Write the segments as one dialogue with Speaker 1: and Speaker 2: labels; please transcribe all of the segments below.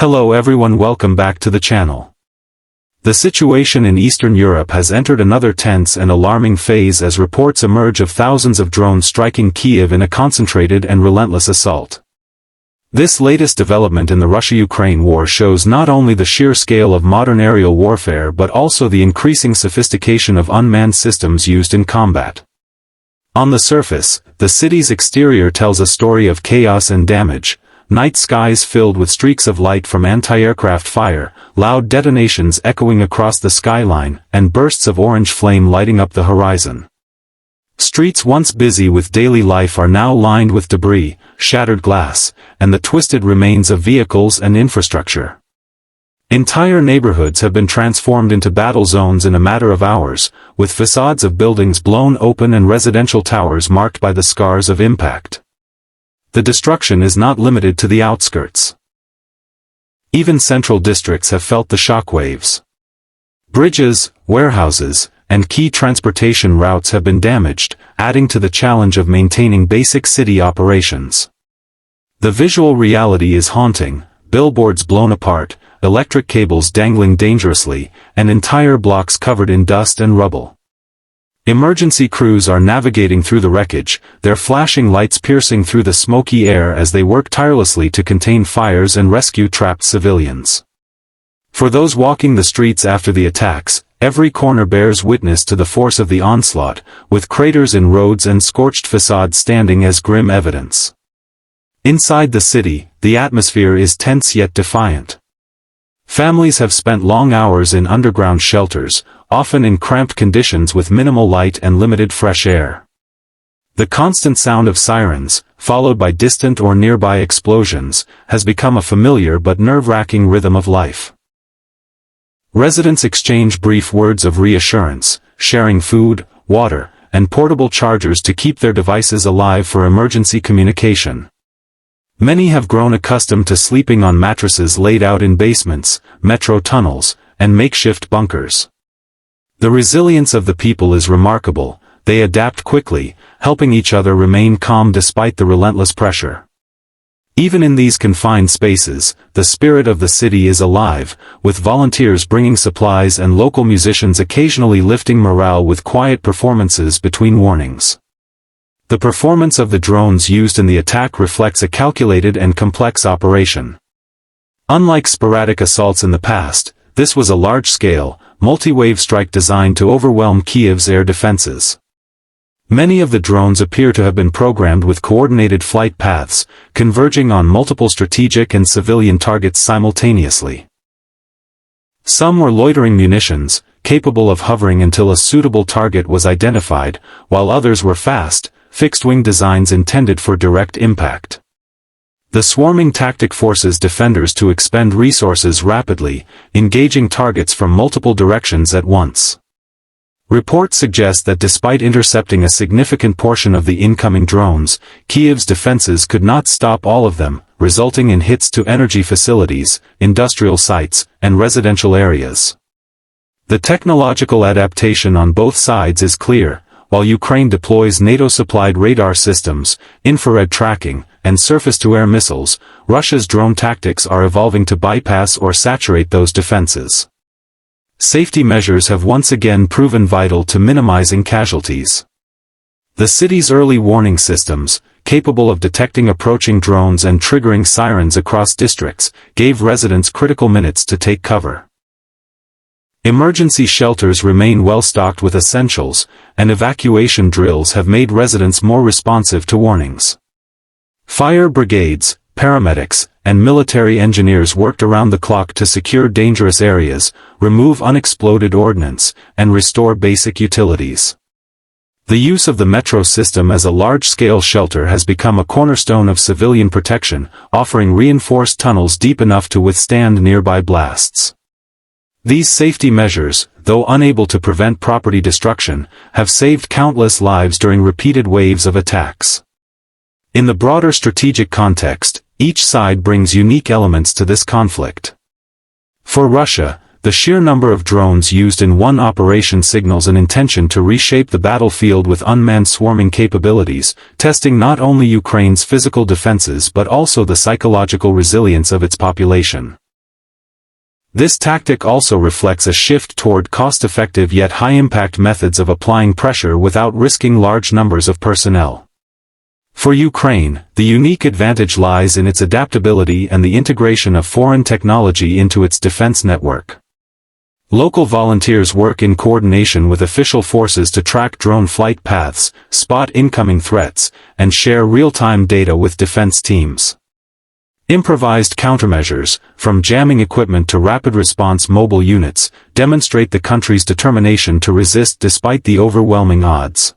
Speaker 1: Hello everyone, welcome back to the channel. The situation in Eastern Europe has entered another tense and alarming phase as reports emerge of thousands of drones striking Kyiv in a concentrated and relentless assault. This latest development in the Russia-Ukraine war shows not only the sheer scale of modern aerial warfare but also the increasing sophistication of unmanned systems used in combat. On the surface, the city's exterior tells a story of chaos and damage. Night skies filled with streaks of light from anti-aircraft fire, loud detonations echoing across the skyline, and bursts of orange flame lighting up the horizon. Streets once busy with daily life are now lined with debris, shattered glass, and the twisted remains of vehicles and infrastructure. Entire neighborhoods have been transformed into battle zones in a matter of hours, with facades of buildings blown open and residential towers marked by the scars of impact. The destruction is not limited to the outskirts. Even central districts have felt the shockwaves. Bridges, warehouses, and key transportation routes have been damaged, adding to the challenge of maintaining basic city operations. The visual reality is haunting: billboards blown apart, electric cables dangling dangerously, and entire blocks covered in dust and rubble. Emergency crews are navigating through the wreckage, their flashing lights piercing through the smoky air as they work tirelessly to contain fires and rescue trapped civilians. For those walking the streets after the attacks, every corner bears witness to the force of the onslaught, with craters in roads and scorched facades standing as grim evidence. Inside the city, the atmosphere is tense yet defiant. Families have spent long hours in underground shelters, often in cramped conditions with minimal light and limited fresh air. The constant sound of sirens, followed by distant or nearby explosions, has become a familiar but nerve-wracking rhythm of life. Residents exchange brief words of reassurance, sharing food, water, and portable chargers to keep their devices alive for emergency communication. Many have grown accustomed to sleeping on mattresses laid out in basements, metro tunnels, and makeshift bunkers. The resilience of the people is remarkable. They adapt quickly, helping each other remain calm despite the relentless pressure. Even in these confined spaces, the spirit of the city is alive, with volunteers bringing supplies and local musicians occasionally lifting morale with quiet performances between warnings. The performance of the drones used in the attack reflects a calculated and complex operation. Unlike sporadic assaults in the past, this was a large-scale, multi-wave strike designed to overwhelm Kyiv's air defenses. Many of the drones appear to have been programmed with coordinated flight paths, converging on multiple strategic and civilian targets simultaneously. Some were loitering munitions, capable of hovering until a suitable target was identified, while others were fast, fixed-wing designs intended for direct impact. The swarming tactic forces defenders to expend resources rapidly, engaging targets from multiple directions at once. Reports suggest that despite intercepting a significant portion of the incoming drones, Kyiv's defenses could not stop all of them, resulting in hits to energy facilities, industrial sites, and residential areas. The technological adaptation on both sides is clear. While Ukraine deploys NATO-supplied radar systems, infrared tracking, and surface-to-air missiles, Russia's drone tactics are evolving to bypass or saturate those defenses. Safety measures have once again proven vital to minimizing casualties. The city's early warning systems, capable of detecting approaching drones and triggering sirens across districts, gave residents critical minutes to take cover. Emergency shelters remain well-stocked with essentials, and evacuation drills have made residents more responsive to warnings. Fire brigades, paramedics, and military engineers worked around the clock to secure dangerous areas, remove unexploded ordnance, and restore basic utilities. The use of the metro system as a large-scale shelter has become a cornerstone of civilian protection, offering reinforced tunnels deep enough to withstand nearby blasts. These safety measures, though unable to prevent property destruction, have saved countless lives during repeated waves of attacks. In the broader strategic context, each side brings unique elements to this conflict. For Russia, the sheer number of drones used in one operation signals an intention to reshape the battlefield with unmanned swarming capabilities, testing not only Ukraine's physical defenses but also the psychological resilience of its population. This tactic also reflects a shift toward cost-effective yet high-impact methods of applying pressure without risking large numbers of personnel. For Ukraine, the unique advantage lies in its adaptability and the integration of foreign technology into its defense network. Local volunteers work in coordination with official forces to track drone flight paths, spot incoming threats, and share real-time data with defense teams. Improvised countermeasures, from jamming equipment to rapid response mobile units, demonstrate the country's determination to resist despite the overwhelming odds.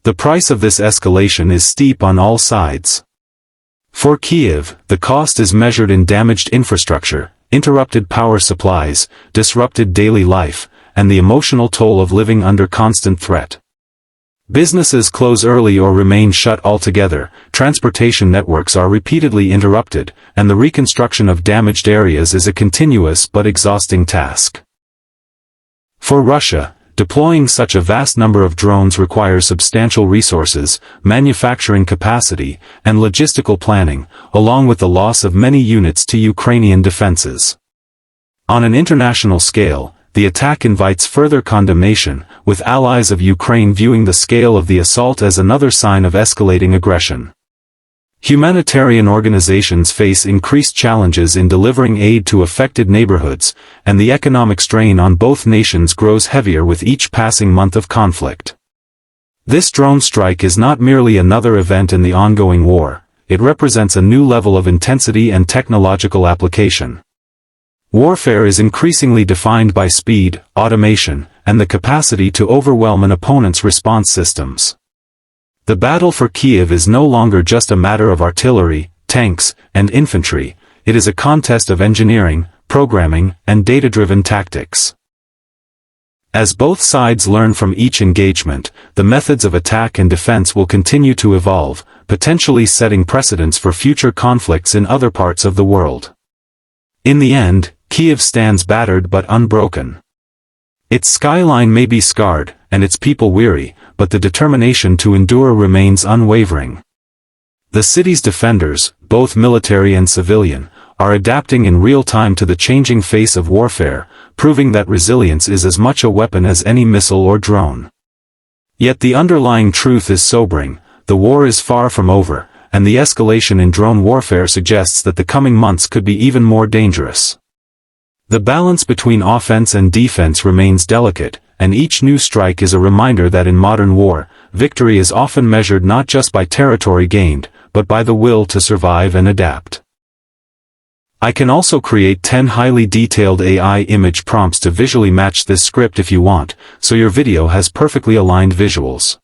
Speaker 1: The price of this escalation is steep on all sides. For Kyiv, the cost is measured in damaged infrastructure, interrupted power supplies, disrupted daily life, and the emotional toll of living under constant threat. Businesses close early or remain shut altogether, transportation networks are repeatedly interrupted, and the reconstruction of damaged areas is a continuous but exhausting task. For Russia, deploying such a vast number of drones requires substantial resources, manufacturing capacity, and logistical planning, along with the loss of many units to Ukrainian defenses. On an international scale, the attack invites further condemnation, with allies of Ukraine viewing the scale of the assault as another sign of escalating aggression. Humanitarian organizations face increased challenges in delivering aid to affected neighborhoods, and the economic strain on both nations grows heavier with each passing month of conflict. This drone strike is not merely another event in the ongoing war, it represents a new level of intensity and technological application. Warfare is increasingly defined by speed, automation, and the capacity to overwhelm an opponent's response systems. The battle for Kyiv is no longer just a matter of artillery, tanks, and infantry, it is a contest of engineering, programming, and data-driven tactics. As both sides learn from each engagement, the methods of attack and defense will continue to evolve, potentially setting precedents for future conflicts in other parts of the world. In the end, Kyiv stands battered but unbroken. Its skyline may be scarred, and its people weary, but the determination to endure remains unwavering. The city's defenders, both military and civilian, are adapting in real time to the changing face of warfare, proving that resilience is as much a weapon as any missile or drone. Yet the underlying truth is sobering, the war is far from over, and the escalation in drone warfare suggests that the coming months could be even more dangerous. The balance between offense and defense remains delicate, and each new strike is a reminder that in modern war, victory is often measured not just by territory gained, but by the will to survive and adapt. I can also create 10 highly detailed AI image prompts to visually match this script if you want, so your video has perfectly aligned visuals.